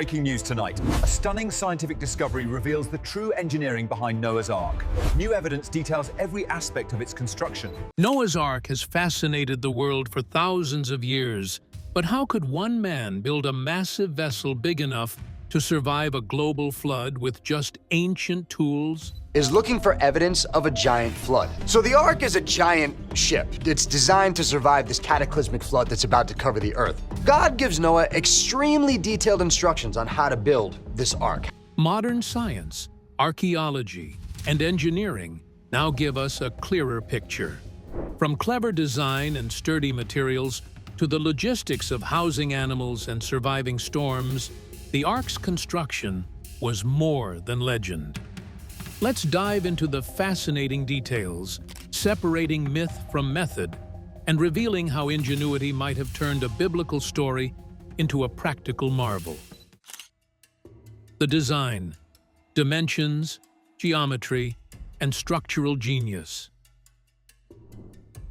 breaking news tonight. A stunning scientific discovery reveals the true engineering behind Noah's Ark. New evidence details every aspect of its construction. Noah's Ark has fascinated the world for thousands of years, but how could one man build a massive vessel big enough to survive a global flood with just ancient tools? Is looking for evidence of a giant flood. So the Ark is a giant ship. It's designed to survive this cataclysmic flood that's about to cover the Earth. God gives Noah extremely detailed instructions on how to build this Ark. Modern science, archaeology, and engineering now give us a clearer picture. From clever design and sturdy materials to the logistics of housing animals and surviving storms, the Ark's construction was more than legend. Let's dive into the fascinating details, separating myth from method, and revealing how ingenuity might have turned a biblical story into a practical marvel. The design, dimensions, geometry, and structural genius.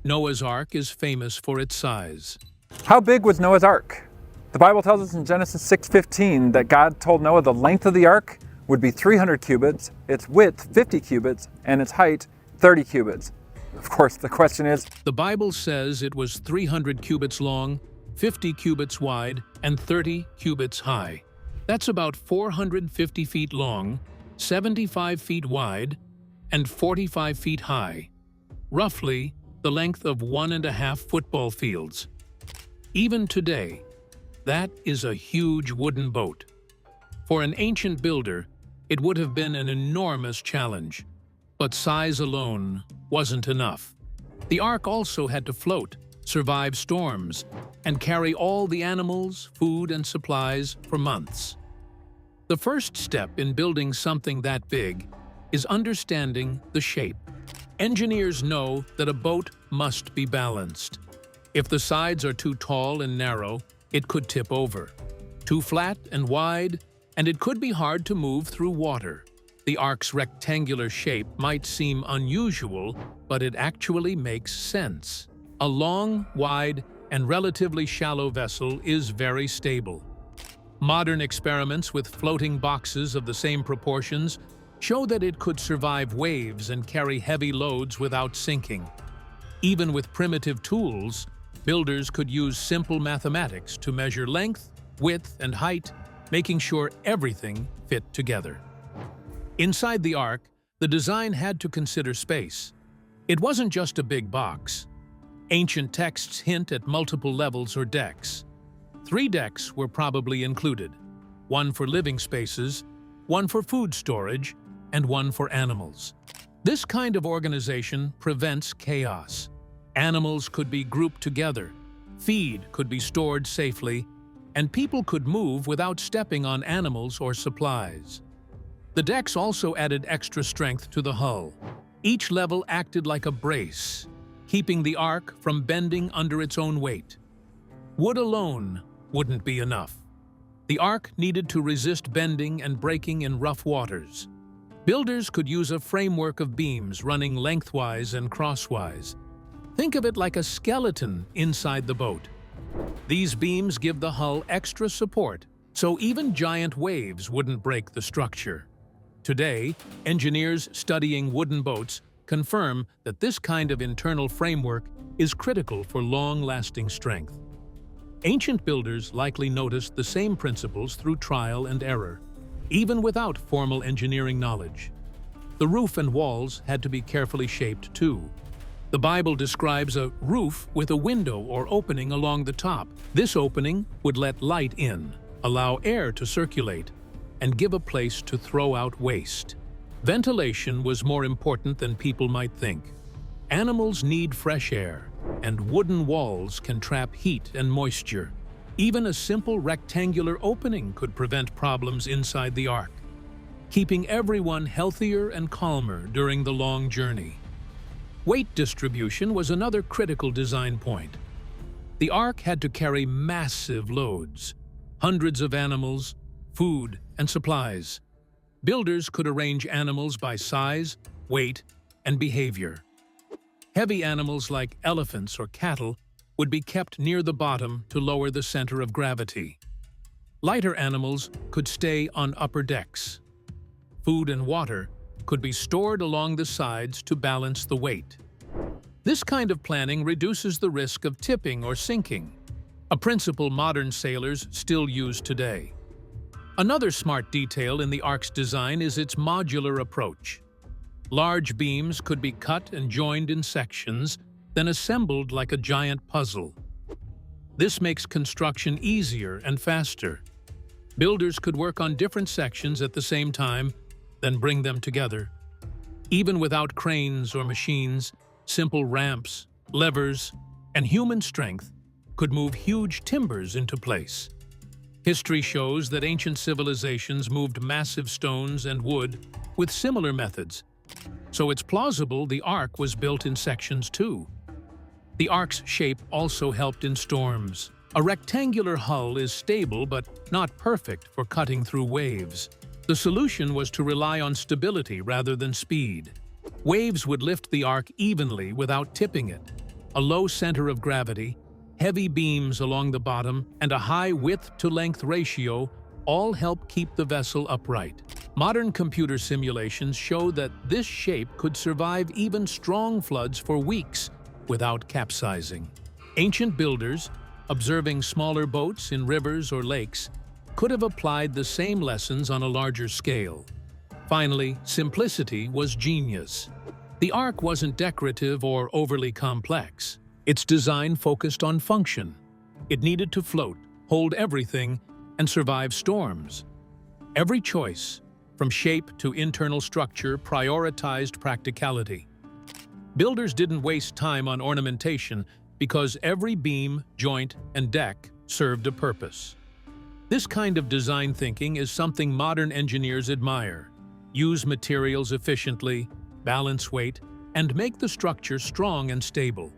Noah's Ark is famous for its size. How big was Noah's Ark? The Bible tells us in Genesis 6:15 that God told Noah the length of the ark would be 300 cubits, its width 50 cubits, and its height 30 cubits. Of course, the question is, The Bible says it was 300 cubits long, 50 cubits wide, and 30 cubits high. That's about 450 feet long, 75 feet wide, and 45 feet high. Roughly the length of 1.5 football fields. Even today, that is a huge wooden boat. For an ancient builder, it would have been an enormous challenge. But size alone wasn't enough. The Ark also had to float, survive storms, and carry all the animals, food, and supplies for months. The first step in building something that big is understanding the shape. Engineers know that a boat must be balanced. If the sides are too tall and narrow, it could tip over. Too flat and wide, and it could be hard to move through water. The Ark's rectangular shape might seem unusual, but it actually makes sense. A long, wide, and relatively shallow vessel is very stable. Modern experiments with floating boxes of the same proportions show that it could survive waves and carry heavy loads without sinking. Even with primitive tools, builders could use simple mathematics to measure length, width, and height, making sure everything fit together. Inside the Ark, the design had to consider space. It wasn't just a big box. Ancient texts hint at multiple levels or decks. 3 decks were probably included, one for living spaces, one for food storage, and one for animals. This kind of organization prevents chaos. Animals could be grouped together, feed could be stored safely, and people could move without stepping on animals or supplies. The decks also added extra strength to the hull. Each level acted like a brace, keeping the Ark from bending under its own weight. Wood alone wouldn't be enough. The Ark needed to resist bending and breaking in rough waters. Builders could use a framework of beams running lengthwise and crosswise. Think of it like a skeleton inside the boat. These beams give the hull extra support, so even giant waves wouldn't break the structure. Today, engineers studying wooden boats confirm that this kind of internal framework is critical for long-lasting strength. Ancient builders likely noticed the same principles through trial and error, even without formal engineering knowledge. The roof and walls had to be carefully shaped too. The Bible describes a roof with a window or opening along the top. This opening would let light in, allow air to circulate, and give a place to throw out waste. Ventilation was more important than people might think. Animals need fresh air, and wooden walls can trap heat and moisture. Even a simple rectangular opening could prevent problems inside the Ark, keeping everyone healthier and calmer during the long journey. Weight distribution was another critical design point. The Ark had to carry massive loads, hundreds of animals, food, and supplies. Builders could arrange animals by size, weight, and behavior. Heavy animals like elephants or cattle would be kept near the bottom to lower the center of gravity. Lighter animals could stay on upper decks. Food and water could be stored along the sides to balance the weight. This kind of planning reduces the risk of tipping or sinking, a principle modern sailors still use today. Another smart detail in the ark's design is its modular approach. Large beams could be cut and joined in sections, then assembled like a giant puzzle. This makes construction easier and faster. Builders could work on different sections at the same time, then bring them together. Even without cranes or machines, simple ramps, levers, and human strength could move huge timbers into place. History shows that ancient civilizations moved massive stones and wood with similar methods, so it's plausible the ark was built in sections too. The ark's shape also helped in storms. A rectangular hull is stable but not perfect for cutting through waves. The solution was to rely on stability rather than speed. Waves would lift the ark evenly without tipping it. A low center of gravity, heavy beams along the bottom, and a high width-to-length ratio all help keep the vessel upright. Modern computer simulations show that this shape could survive even strong floods for weeks without capsizing. Ancient builders, observing smaller boats in rivers or lakes, could have applied the same lessons on a larger scale. Finally, simplicity was genius. The ark wasn't decorative or overly complex. Its design focused on function. It needed to float, hold everything, and survive storms. Every choice, from shape to internal structure, prioritized practicality. Builders didn't waste time on ornamentation because every beam, joint, and deck served a purpose. This kind of design thinking is something modern engineers admire. Use materials efficiently, balance weight, and make the structure strong and stable.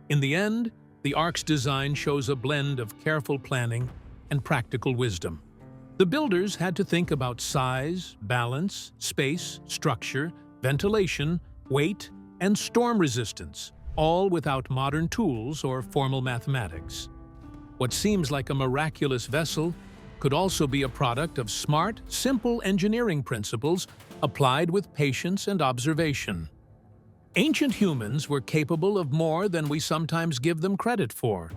In the end, the ark's design shows a blend of careful planning and practical wisdom. The builders had to think about size, balance, space, structure, ventilation, weight, and storm resistance, all without modern tools or formal mathematics. What seems like a miraculous vessel could also be a product of smart, simple engineering principles applied with patience and observation. Ancient humans were capable of more than we sometimes give them credit for,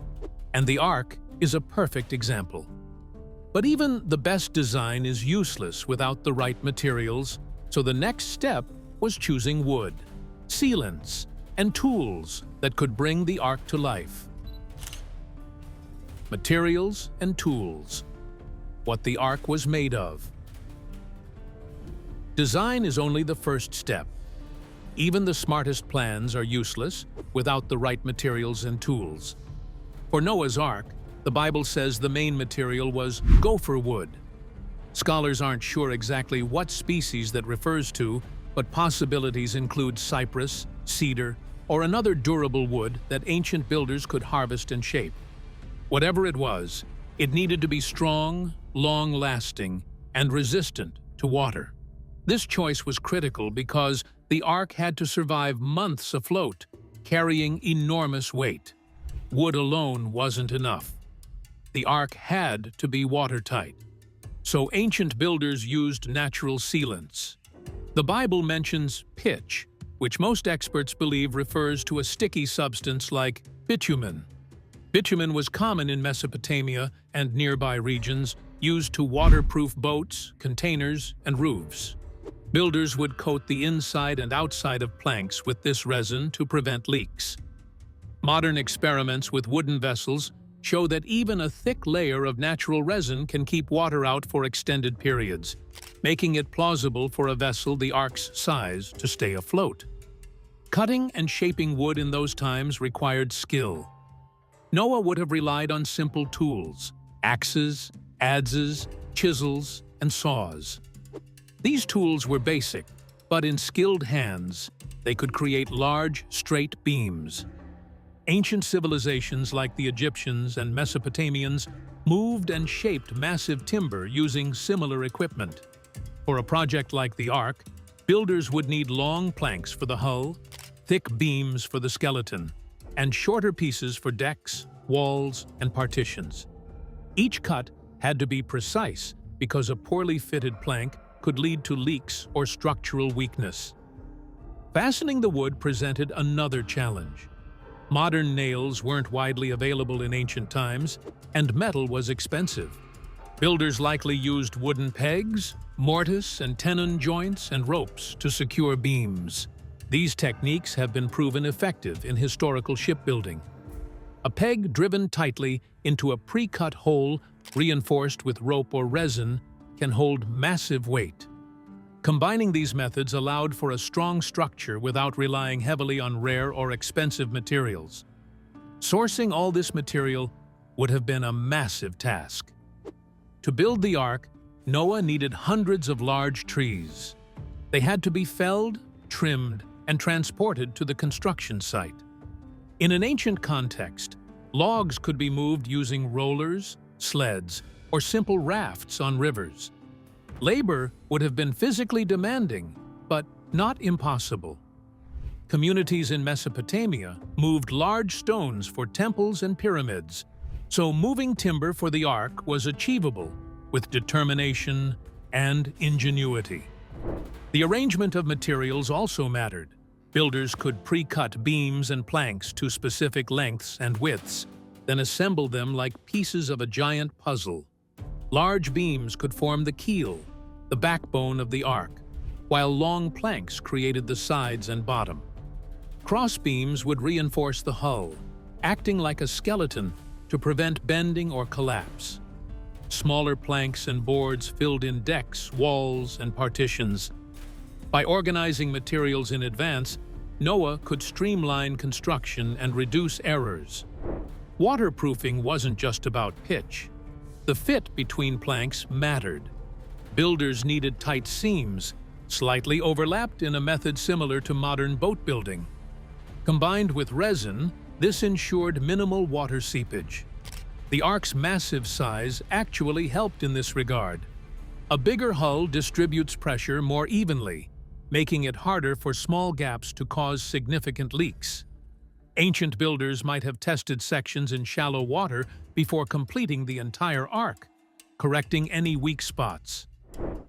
and the ark is a perfect example. But even the best design is useless without the right materials, so the next step was choosing wood, sealants, and tools that could bring the ark to life. Materials and tools. What the ark was made of. Design is only the first step. Even the smartest plans are useless without the right materials and tools. For Noah's Ark, the Bible says the main material was gopher wood. Scholars aren't sure exactly what species that refers to, but possibilities include cypress, cedar, or another durable wood that ancient builders could harvest and shape. Whatever it was, it needed to be strong, long-lasting, and resistant to water. This choice was critical because the ark had to survive months afloat, carrying enormous weight. Wood alone wasn't enough. The ark had to be watertight. So ancient builders used natural sealants. The Bible mentions pitch, which most experts believe refers to a sticky substance like bitumen. Bitumen was common in Mesopotamia and nearby regions, used to waterproof boats, containers, and roofs. Builders would coat the inside and outside of planks with this resin to prevent leaks. Modern experiments with wooden vessels show that even a thick layer of natural resin can keep water out for extended periods, making it plausible for a vessel the ark's size to stay afloat. Cutting and shaping wood in those times required skill. Noah would have relied on simple tools: axes, adzes, chisels, and saws. These tools were basic, but in skilled hands, they could create large, straight beams. Ancient civilizations like the Egyptians and Mesopotamians moved and shaped massive timber using similar equipment. For a project like the ark, builders would need long planks for the hull, thick beams for the skeleton, and shorter pieces for decks, walls, and partitions. Each cut had to be precise because a poorly fitted plank could lead to leaks or structural weakness. Fastening the wood presented another challenge. Modern nails weren't widely available in ancient times, and metal was expensive. Builders likely used wooden pegs, mortise and tenon joints, and ropes to secure beams. These techniques have been proven effective in historical shipbuilding. A peg driven tightly into a pre-cut hole reinforced with rope or resin can hold massive weight. Combining these methods allowed for a strong structure without relying heavily on rare or expensive materials. Sourcing all this material would have been a massive task. To build the ark, Noah needed hundreds of large trees. They had to be felled, trimmed, and transported to the construction site. In an ancient context, logs could be moved using rollers, sleds, or simple rafts on rivers. Labor would have been physically demanding, but not impossible. Communities in Mesopotamia moved large stones for temples and pyramids, so moving timber for the ark was achievable with determination and ingenuity. The arrangement of materials also mattered. Builders could pre-cut beams and planks to specific lengths and widths, then assemble them like pieces of a giant puzzle. Large beams could form the keel, the backbone of the ark, while long planks created the sides and bottom. Cross beams would reinforce the hull, acting like a skeleton to prevent bending or collapse. Smaller planks and boards filled in decks, walls, and partitions. By organizing materials in advance, Noah could streamline construction and reduce errors. Waterproofing wasn't just about pitch. The fit between planks mattered. Builders needed tight seams, slightly overlapped in a method similar to modern boat building. Combined with resin, this ensured minimal water seepage. The ark's massive size actually helped in this regard. A bigger hull distributes pressure more evenly, making it harder for small gaps to cause significant leaks. Ancient builders might have tested sections in shallow water before completing the entire ark, correcting any weak spots.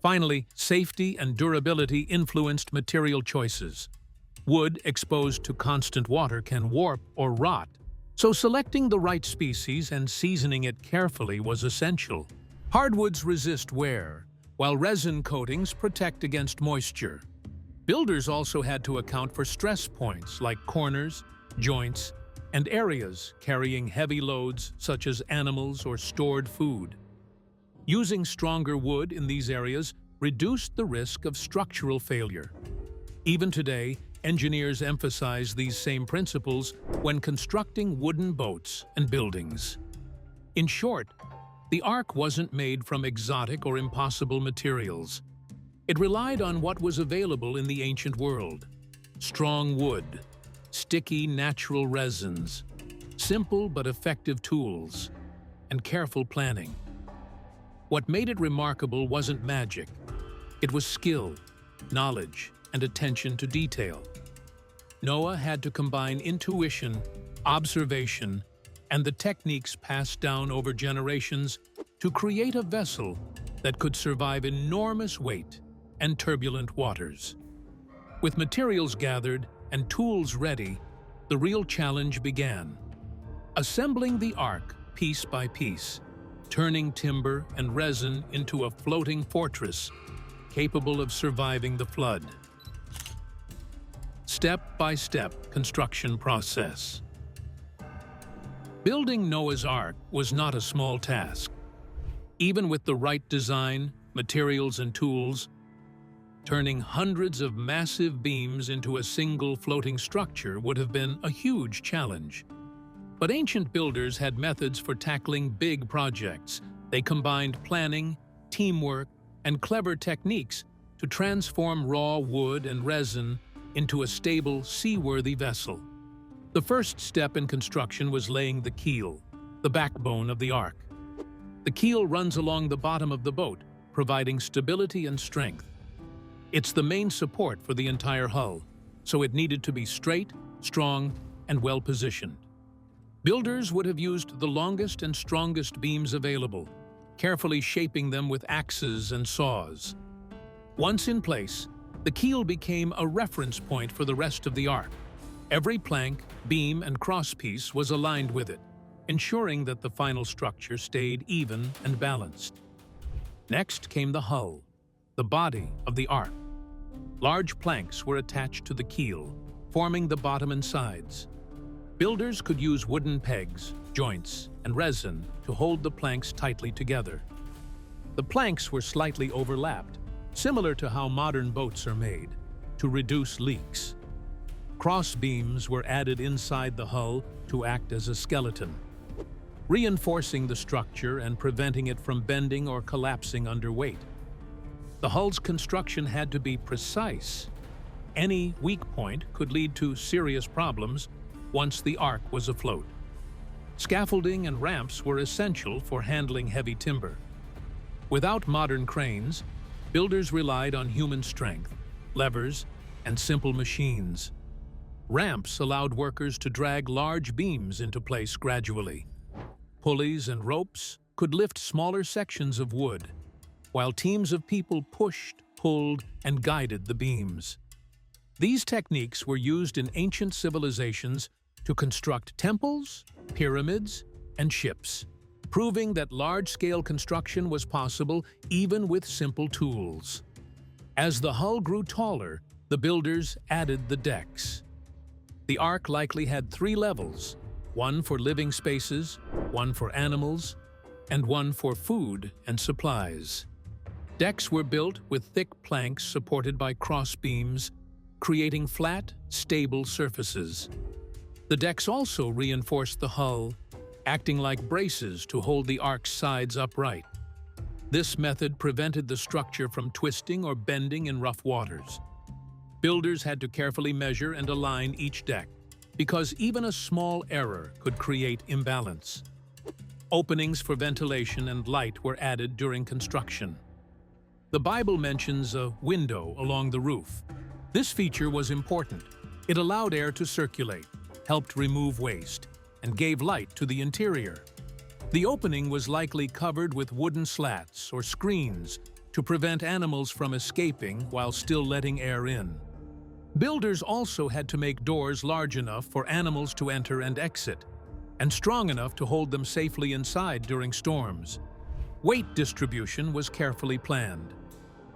Finally, safety and durability influenced material choices. Wood exposed to constant water can warp or rot, so selecting the right species and seasoning it carefully was essential. Hardwoods resist wear, while resin coatings protect against moisture. Builders also had to account for stress points like corners, joints, and areas carrying heavy loads such as animals or stored food. Using stronger wood in these areas reduced the risk of structural failure. Even today, engineers emphasize these same principles when constructing wooden boats and buildings. In short, the ark wasn't made from exotic or impossible materials. It relied on what was available in the ancient world: strong wood, sticky natural resins, simple but effective tools, and careful planning. What made it remarkable wasn't magic. It was skill, knowledge, and attention to detail. Noah had to combine intuition, observation, and the techniques passed down over generations to create a vessel that could survive enormous weight and turbulent waters. With materials gathered and tools ready, the real challenge began. Assembling the ark piece by piece, turning timber and resin into a floating fortress capable of surviving the flood. Step-by-step construction process. Building Noah's Ark was not a small task. Even with the right design, materials, and tools, turning hundreds of massive beams into a single floating structure would have been a huge challenge. But ancient builders had methods for tackling big projects. They combined planning, teamwork, and clever techniques to transform raw wood and resin into a stable, seaworthy vessel. The first step in construction was laying the keel, the backbone of the ark. The keel runs along the bottom of the boat, providing stability and strength. It's the main support for the entire hull, so it needed to be straight, strong, and well-positioned. Builders would have used the longest and strongest beams available, carefully shaping them with axes and saws. Once in place, the keel became a reference point for the rest of the ark. Every plank, beam, and crosspiece was aligned with it, ensuring that the final structure stayed even and balanced. Next came the hull, the body of the ark. Large planks were attached to the keel, forming the bottom and sides. Builders could use wooden pegs, joints, and resin to hold the planks tightly together. The planks were slightly overlapped, similar to how modern boats are made, to reduce leaks. Cross beams were added inside the hull to act as a skeleton, reinforcing the structure and preventing it from bending or collapsing under weight. The hull's construction had to be precise. Any weak point could lead to serious problems once the ark was afloat. Scaffolding and ramps were essential for handling heavy timber. Without modern cranes, builders relied on human strength, levers, and simple machines. Ramps allowed workers to drag large beams into place gradually. Pulleys and ropes could lift smaller sections of wood, while teams of people pushed, pulled, and guided the beams. These techniques were used in ancient civilizations to construct temples, pyramids, and ships, proving that large-scale construction was possible even with simple tools. As the hull grew taller, the builders added the decks. The ark likely had 3 levels, one for living spaces, one for animals, and one for food and supplies. Decks were built with thick planks supported by cross beams, creating flat, stable surfaces. The decks also reinforced the hull, acting like braces to hold the ark's sides upright. This method prevented the structure from twisting or bending in rough waters. Builders had to carefully measure and align each deck, because even a small error could create imbalance. Openings for ventilation and light were added during construction. The Bible mentions a window along the roof. This feature was important. It allowed air to circulate, helped remove waste, and gave light to the interior. The opening was likely covered with wooden slats or screens to prevent animals from escaping while still letting air in. Builders also had to make doors large enough for animals to enter and exit, and strong enough to hold them safely inside during storms. Weight distribution was carefully planned.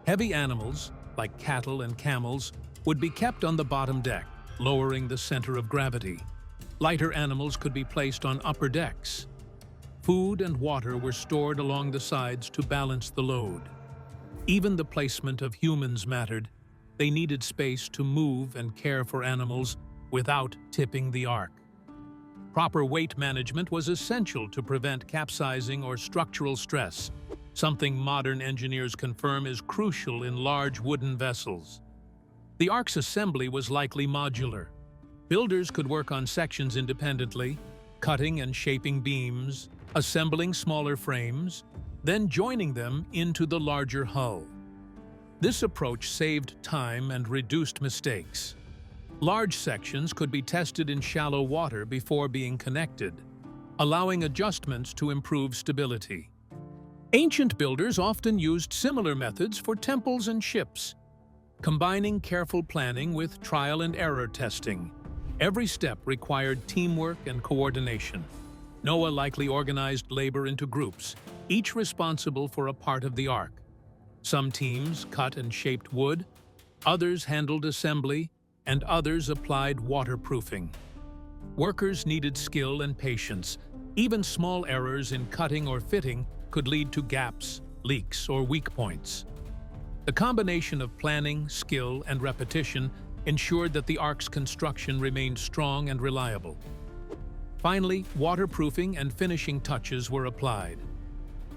Heavy animals, like cattle and camels, would be kept on the bottom deck, lowering the center of gravity. Lighter animals could be placed on upper decks. Food and water were stored along the sides to balance the load. Even the placement of humans mattered. They needed space to move and care for animals without tipping the ark. Proper weight management was essential to prevent capsizing or structural stress, something modern engineers confirm is crucial in large wooden vessels. The ark's assembly was likely modular. Builders could work on sections independently, cutting and shaping beams, assembling smaller frames, then joining them into the larger hull. This approach saved time and reduced mistakes. Large sections could be tested in shallow water before being connected, allowing adjustments to improve stability. Ancient builders often used similar methods for temples and ships, combining careful planning with trial and error testing. Every step required teamwork and coordination. Noah likely organized labor into groups, each responsible for a part of the ark. Some teams cut and shaped wood, others handled assembly, and others applied waterproofing. Workers needed skill and patience. Even small errors in cutting or fitting could lead to gaps, leaks, or weak points. The combination of planning, skill, and repetition ensured that the ark's construction remained strong and reliable. Finally, waterproofing and finishing touches were applied.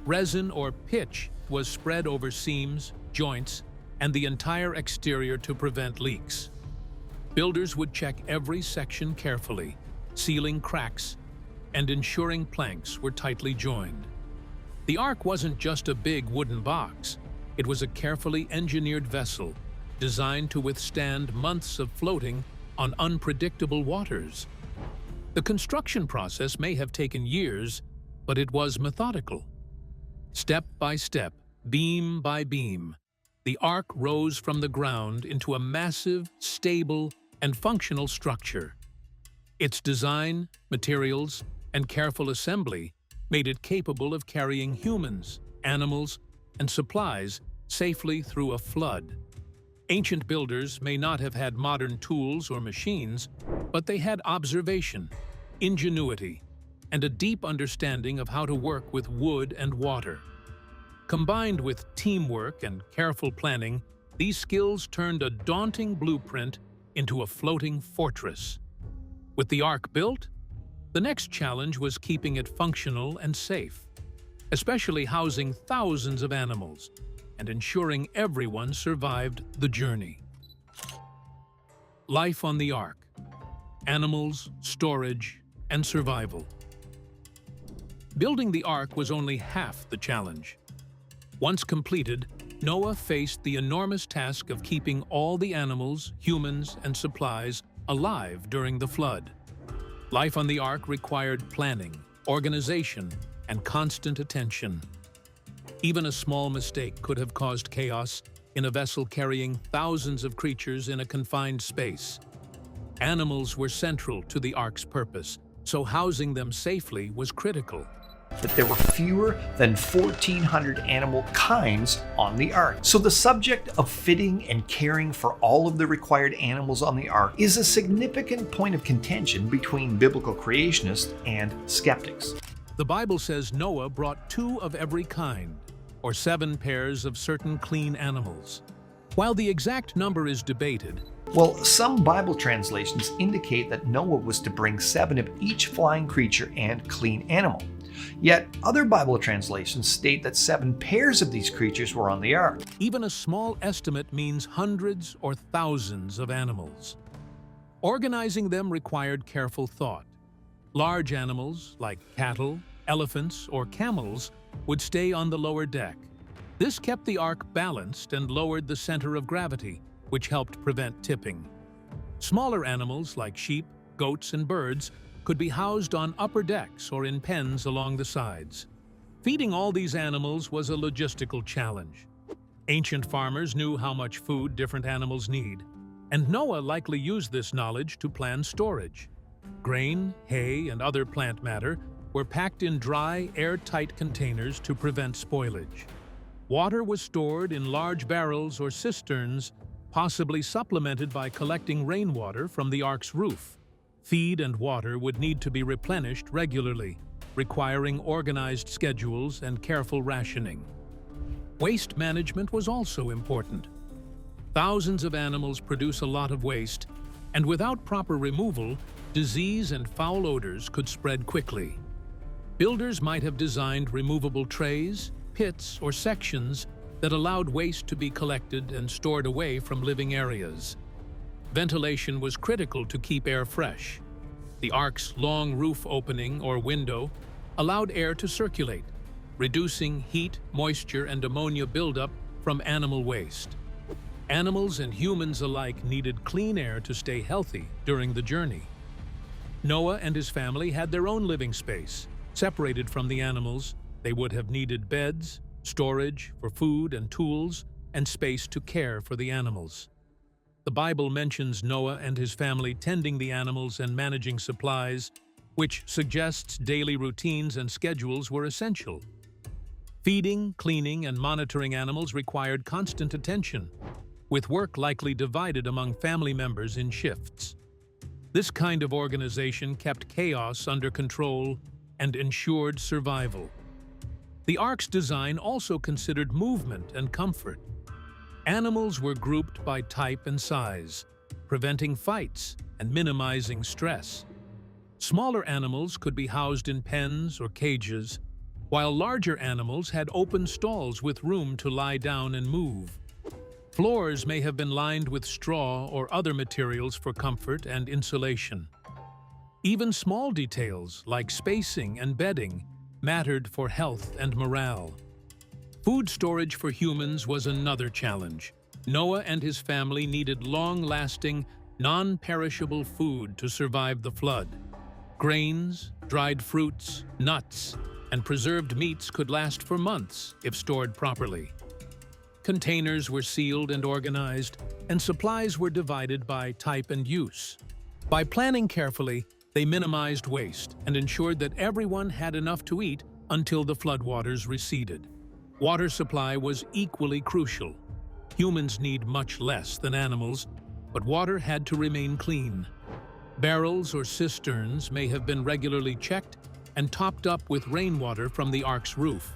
Resin or pitch was spread over seams, joints, and the entire exterior to prevent leaks. Builders would check every section carefully, sealing cracks and ensuring planks were tightly joined. The ark wasn't just a big wooden box. It was a carefully engineered vessel designed to withstand months of floating on unpredictable waters. The construction process may have taken years, but it was methodical. Step by step, beam by beam, the ark rose from the ground into a massive, stable, and functional structure. Its design, materials, and careful assembly made it capable of carrying humans, animals, and supplies safely through a flood. Ancient builders may not have had modern tools or machines, but they had observation, ingenuity, and a deep understanding of how to work with wood and water. Combined with teamwork and careful planning, these skills turned a daunting blueprint into a floating fortress. With the ark built, the next challenge was keeping it functional and safe, especially housing thousands of animals and ensuring everyone survived the journey. Life on the ark: animals, storage, and survival. Building the ark was only half the challenge. Once completed, Noah faced the enormous task of keeping all the animals, humans, and supplies alive during the flood. Life on the ark required planning, organization, and constant attention. Even a small mistake could have caused chaos in a vessel carrying thousands of creatures in a confined space. Animals were central to the ark's purpose, so housing them safely was critical. That there were fewer than 1,400 animal kinds on the ark. So the subject of fitting and caring for all of the required animals on the ark is a significant point of contention between biblical creationists and skeptics. The Bible says Noah brought 2 of every kind, or 7 pairs of certain clean animals. While the exact number is debated, well, some Bible translations indicate that Noah was to bring 7 of each flying creature and clean animal. Yet other Bible translations state that 7 pairs of these creatures were on the ark. even a small estimate means hundreds or thousands of animals. Organizing them required careful thought. Large animals, like cattle, elephants, or camels, would stay on the lower deck. This kept the ark balanced and lowered the center of gravity, which helped prevent tipping. Smaller animals, like sheep, goats, and birds, could be housed on upper decks or in pens along the sides. Feeding all these animals was a logistical challenge. Ancient farmers knew how much food different animals need, and Noah likely used this knowledge to plan storage. Grain, hay, and other plant matter were packed in dry, airtight containers to prevent spoilage. Water was stored in large barrels or cisterns, possibly supplemented by collecting rainwater from the ark's roof. Feed and water would need to be replenished regularly, requiring organized schedules and careful rationing. Waste management was also important. Thousands of animals produce a lot of waste, and without proper removal, disease and foul odors could spread quickly. Builders might have designed removable trays, pits, or sections that allowed waste to be collected and stored away from living areas. Ventilation was critical to keep air fresh. The ark's long roof opening or window allowed air to circulate, reducing heat, moisture, and ammonia buildup from animal waste. Animals and humans alike needed clean air to stay healthy during the journey. Noah and his family had their own living space. Separated from the animals, they would have needed beds, storage for food and tools, and space to care for the animals. The Bible mentions Noah and his family tending the animals and managing supplies, which suggests daily routines and schedules were essential. Feeding, cleaning, and monitoring animals required constant attention, with work likely divided among family members in shifts. This kind of organization kept chaos under control and ensured survival. The ark's design also considered movement and comfort. Animals were grouped by type and size, preventing fights and minimizing stress. Smaller animals could be housed in pens or cages, while larger animals had open stalls with room to lie down and move. Floors may have been lined with straw or other materials for comfort and insulation. Even small details like spacing and bedding mattered for health and morale. Food storage for humans was another challenge. Noah and his family needed long-lasting, non-perishable food to survive the flood. Grains, dried fruits, nuts, and preserved meats could last for months if stored properly. Containers were sealed and organized, and supplies were divided by type and use. By planning carefully, they minimized waste and ensured that everyone had enough to eat until the floodwaters receded. Water supply was equally crucial. Humans need much less than animals, but water had to remain clean. Barrels or cisterns may have been regularly checked and topped up with rainwater from the ark's roof.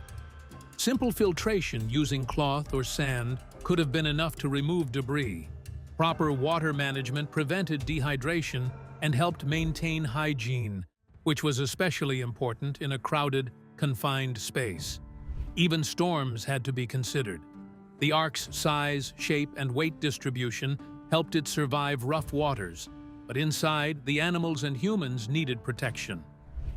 Simple filtration using cloth or sand could have been enough to remove debris. Proper water management prevented dehydration and helped maintain hygiene, which was especially important in a crowded, confined space. Even storms had to be considered. The ark's size, shape, and weight distribution helped it survive rough waters, but inside, the animals and humans needed protection.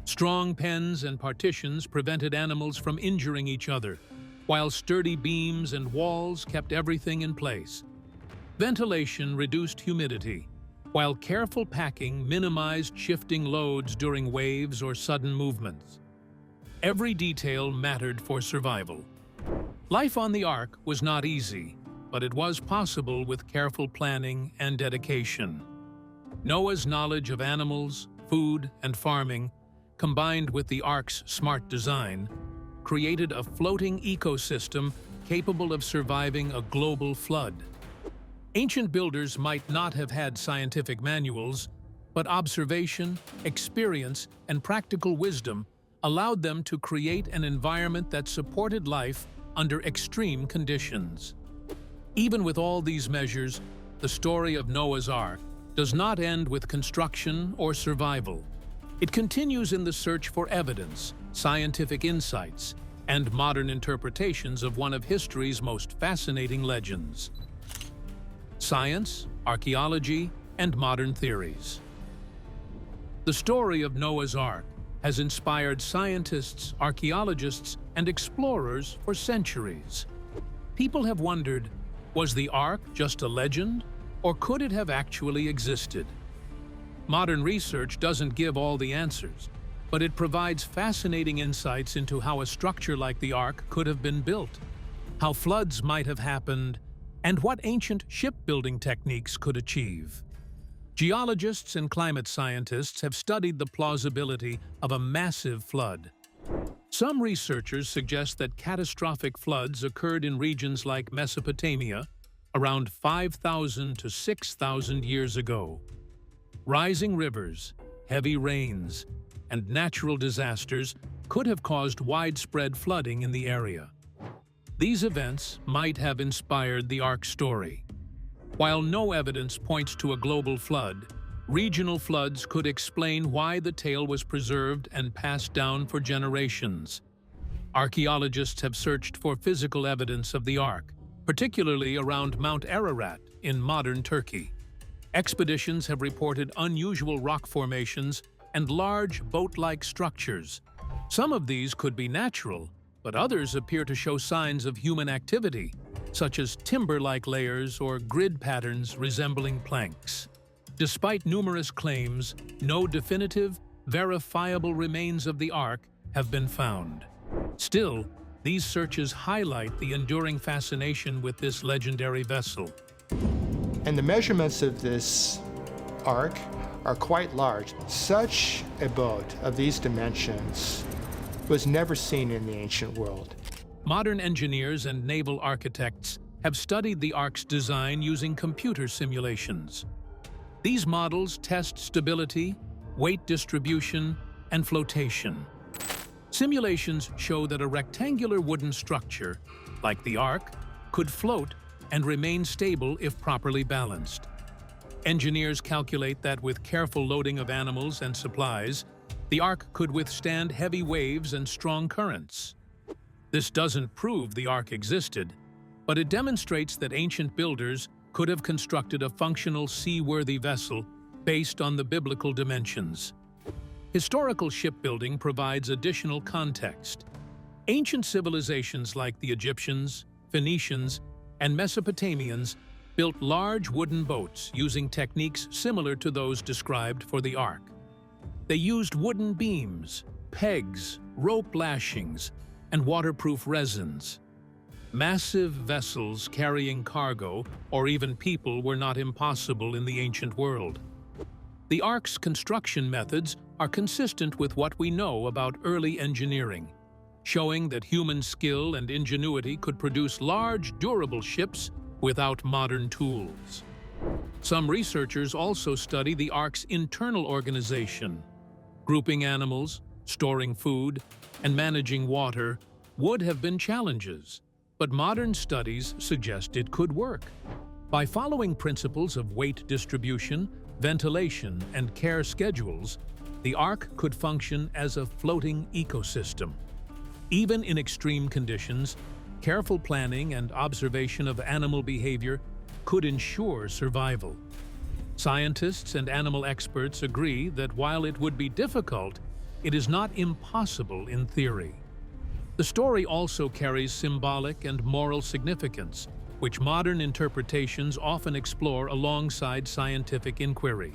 Strong pens and partitions prevented animals from injuring each other, while sturdy beams and walls kept everything in place. Ventilation reduced humidity, while careful packing minimized shifting loads during waves or sudden movements. Every detail mattered for survival. Life on the Ark was not easy, but it was possible with careful planning and dedication. Noah's knowledge of animals, food, and farming, combined with the Ark's smart design, created a floating ecosystem capable of surviving a global flood. Ancient builders might not have had scientific manuals, but observation, experience, and practical wisdom allowed them to create an environment that supported life under extreme conditions. Even with all these measures, the story of Noah's Ark does not end with construction or survival. It continues in the search for evidence, scientific insights, and modern interpretations of one of history's most fascinating legends. Science, archaeology, and modern theories. The story of Noah's Ark has inspired scientists, archaeologists, and explorers for centuries. People have wondered, was the Ark just a legend, or could it have actually existed? Modern research doesn't give all the answers, but it provides fascinating insights into how a structure like the Ark could have been built, how floods might have happened, and what ancient shipbuilding techniques could achieve. Geologists and climate scientists have studied the plausibility of a massive flood. Some researchers suggest that catastrophic floods occurred in regions like Mesopotamia around 5,000 to 6,000 years ago. Rising rivers, heavy rains, and natural disasters could have caused widespread flooding in the area. These events might have inspired the Ark story. While no evidence points to a global flood, regional floods could explain why the tale was preserved and passed down for generations. Archaeologists have searched for physical evidence of the Ark, particularly around Mount Ararat in modern Turkey. Expeditions have reported unusual rock formations and large boat-like structures. Some of these could be natural, but others appear to show signs of human activity, such as timber-like layers or grid patterns resembling planks. Despite numerous claims, no definitive, verifiable remains of the Ark have been found. Still, these searches highlight the enduring fascination with this legendary vessel. And the measurements of this Ark are quite large. Such a boat of these dimensions was never seen in the ancient world. Modern engineers and naval architects have studied the Ark's design using computer simulations. These models test stability, weight distribution, and flotation. Simulations show that a rectangular wooden structure, like the Ark, could float and remain stable if properly balanced. Engineers calculate that with careful loading of animals and supplies, the Ark could withstand heavy waves and strong currents. This doesn't prove the Ark existed, but it demonstrates that ancient builders could have constructed a functional seaworthy vessel based on the biblical dimensions. Historical shipbuilding provides additional context. Ancient civilizations like the Egyptians, Phoenicians, and Mesopotamians built large wooden boats using techniques similar to those described for the Ark. They used wooden beams, pegs, rope lashings, and waterproof resins. Massive vessels carrying cargo or even people were not impossible in the ancient world. The ark's construction methods are consistent with what we know about early engineering, showing that human skill and ingenuity could produce large, durable ships without modern tools. Some researchers also study the ark's internal organization. Grouping animals, storing food, and managing water would have been challenges, but modern studies suggest it could work. By following principles of weight distribution, ventilation, and care schedules, the ark could function as a floating ecosystem. Even in extreme conditions, careful planning and observation of animal behavior could ensure survival. Scientists and animal experts agree that while it would be difficult, it is not impossible in theory. The story also carries symbolic and moral significance, which modern interpretations often explore alongside scientific inquiry.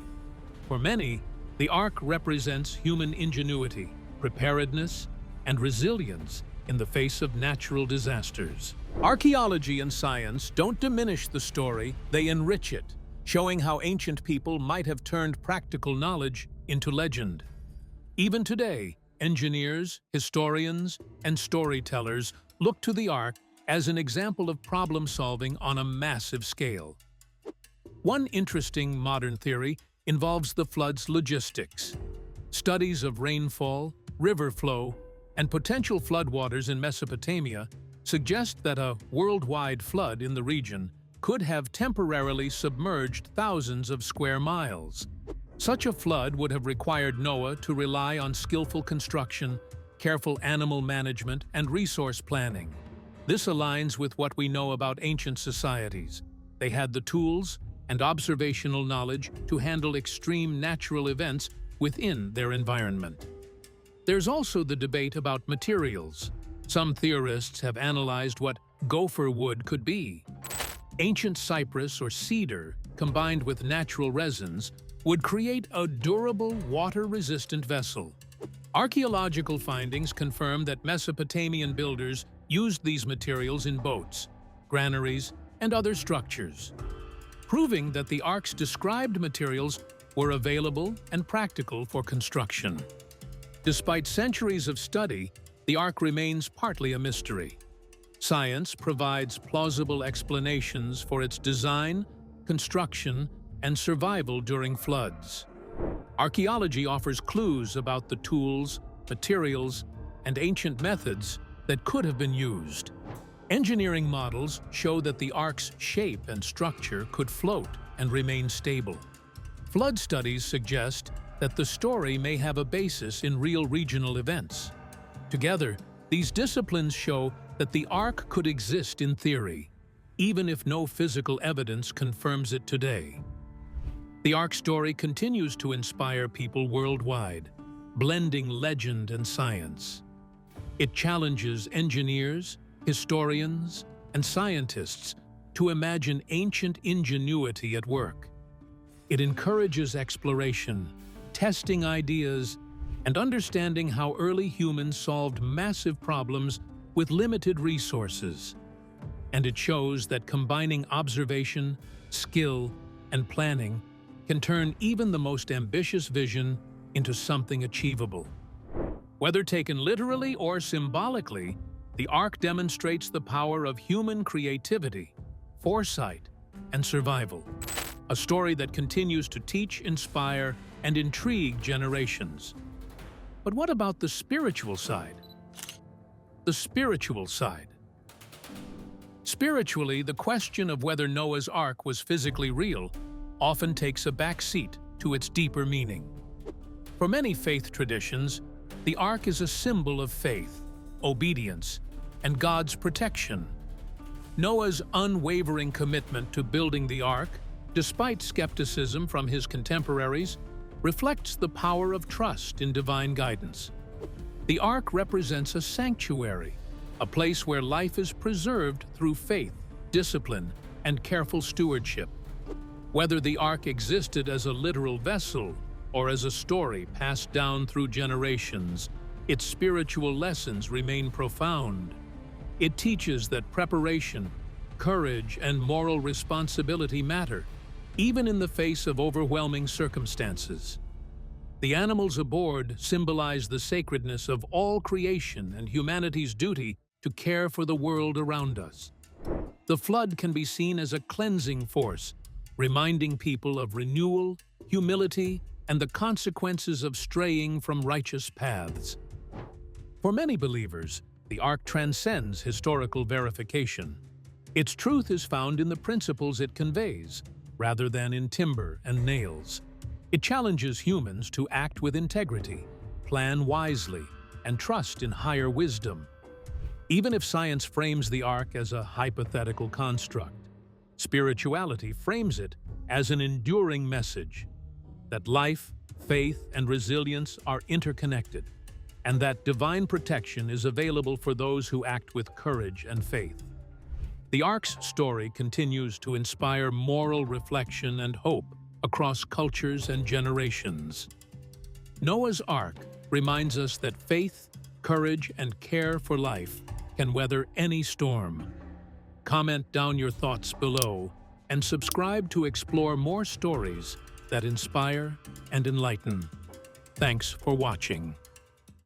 For many, the ark represents human ingenuity, preparedness, and resilience in the face of natural disasters. Archaeology and science don't diminish the story, they enrich it, showing how ancient people might have turned practical knowledge into legend. Even today, engineers, historians, and storytellers look to the ark as an example of problem-solving on a massive scale. One interesting modern theory involves the flood's logistics. Studies of rainfall, river flow, and potential floodwaters in Mesopotamia suggest that a worldwide flood in the region could have temporarily submerged thousands of square miles. Such a flood would have required Noah to rely on skillful construction, careful animal management, and resource planning. This aligns with what we know about ancient societies. They had the tools and observational knowledge to handle extreme natural events within their environment. There's also the debate about materials. Some theorists have analyzed what gopher wood could be. Ancient cypress or cedar, combined with natural resins, would create a durable, water-resistant vessel. Archaeological findings confirm that Mesopotamian builders used these materials in boats, granaries, and other structures, proving that the ark's described materials were available and practical for construction. Despite centuries of study, the ark remains partly a mystery. Science provides plausible explanations for its design, construction, and survival during floods. Archaeology offers clues about the tools, materials, and ancient methods that could have been used. Engineering models show that the ark's shape and structure could float and remain stable. Flood studies suggest that the story may have a basis in real regional events. Together, these disciplines show that the ark could exist in theory, even if no physical evidence confirms it today. The ark story continues to inspire people worldwide, blending legend and science. It challenges engineers, historians, and scientists to imagine ancient ingenuity at work. It encourages exploration, testing ideas, and understanding how early humans solved massive problems with limited resources. And it shows that combining observation, skill, and planning can turn even the most ambitious vision into something achievable. Whether taken literally or symbolically, the ark demonstrates the power of human creativity, foresight, and survival. A story that continues to teach, inspire, and intrigue generations. But what about the spiritual side? The spiritual side. Spiritually, the question of whether Noah's Ark was physically real often takes a back seat to its deeper meaning. For many faith traditions, the Ark is a symbol of faith, obedience, and God's protection. Noah's unwavering commitment to building the Ark, despite skepticism from his contemporaries, reflects the power of trust in divine guidance. The Ark represents a sanctuary, a place where life is preserved through faith, discipline, and careful stewardship. Whether the Ark existed as a literal vessel or as a story passed down through generations, Its spiritual lessons remain profound. It teaches that preparation, courage, and moral responsibility matter, even in the face of overwhelming circumstances. The animals aboard symbolize the sacredness of all creation and humanity's duty to care for the world around us. The flood can be seen as a cleansing force, reminding people of renewal, humility, and the consequences of straying from righteous paths. For many believers, the Ark transcends historical verification. Its truth is found in the principles it conveys, rather than in timber and nails. It challenges humans to act with integrity, plan wisely, and trust in higher wisdom. Even if science frames the Ark as a hypothetical construct, spirituality frames it as an enduring message that life, faith, and resilience are interconnected, and that divine protection is available for those who act with courage and faith. The Ark's story continues to inspire moral reflection and hope across cultures and generations. Noah's Ark reminds us that faith, courage, and care for life can weather any storm. Comment down your thoughts below and subscribe to explore more stories that inspire and enlighten. Thanks for watching.